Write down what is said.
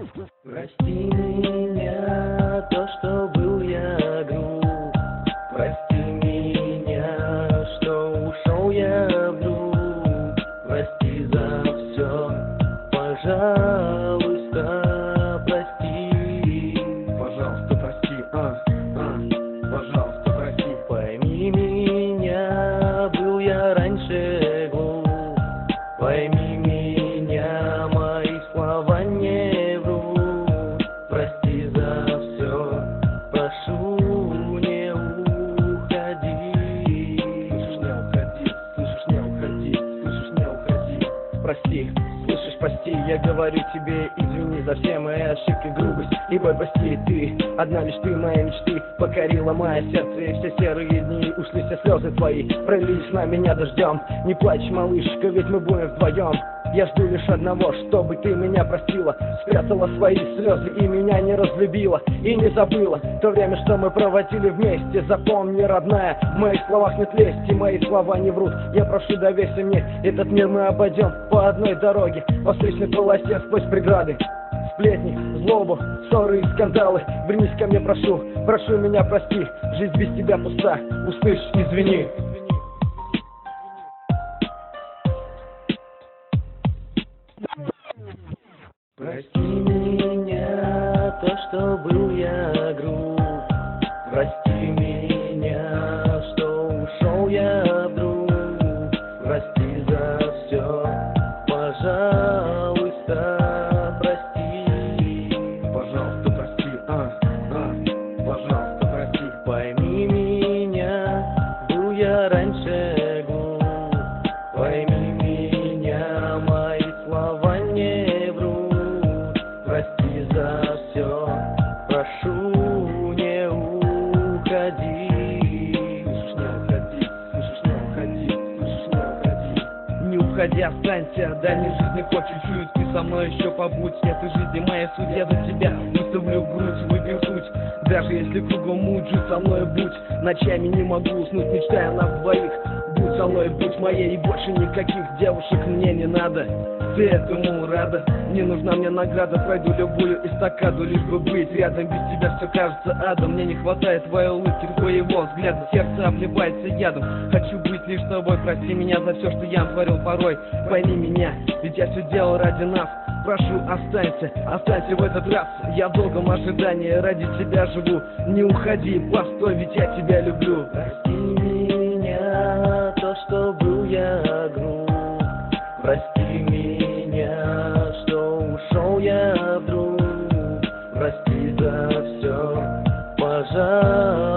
Прости меня, то, что был я груб. Прости меня, что ушел я вдруг. Прости за все, пожалуйста, прости. Пожалуйста, прости, пожалуйста, прости. Пойми меня, был я раньше глуп. Пойми меня, мои слова не врут. Прости за все, прошу, не уходи. Слышишь, не уходи, слышишь, не уходи, слышишь, не уходи. Прости, слышишь, прости, я говорю тебе, извини за все мои ошибки, грубость. Ибо прости, ты, одна лишь ты, моей мечты, покорила мое сердце, и все серые дни ушли все слезы твои, пролились на меня дождем. Не плачь, малышка, ведь мы будем вдвоем. Я жду лишь одного, чтобы ты меня простила, спрятала свои слезы и меня не разлюбила, и не забыла то время, что мы проводили вместе. Запомни, родная, в моих словах нет лести, мои слова не врут. Я прошу, доверься мне, этот мир мы обойдем по одной дороге, по встречной полосе сквозь преграды. Сплетни, злобу, ссоры и скандалы. Вернись ко мне, прошу, прошу меня прости. Жизнь без тебя пуста, услышь, извини. Прости меня, то, что был я груб. Прости меня, что ушел я вдруг. Прости за все, пожалуйста, прости. Пожалуйста, прости, пожалуйста, прости. Пойми меня, был я раньше глуп. Пойми меня, мои слова не врут. Прости за все, прошу, не уходи. Слышишь, не уходи, слышишь, не уходи, слышишь, не уходи. Не уходи, останься, дай мне жизни хоть чуть-чуть. Ты со мной еще побудь, нет, и жизни моя суть. Я за тебя выставлю грудь, выбью суть. Даже если кругом муть, жить со мной будь. Ночами не могу уснуть, мечтая нас двоих. Будь со мной, будь моей, и больше никаких девушек мне не надо. Ты этому рада, не нужна мне награда. Пройду любую эстакаду, лишь бы быть рядом. Без тебя все кажется адом. Мне не хватает твоей улыбки, твоего взгляда. Сердце обливается ядом. Хочу быть лишь с тобой, прости меня за все, что я творил порой. Пойми меня, ведь я все делал ради нас. Прошу, останься, останься в этот раз. Я в долгом ожидании, ради тебя живу. Не уходи, постой, ведь я тебя люблю. Прости меня, то, что был я груб. Прости меня, что ушел я вдруг. Прости за все, пожалуйста.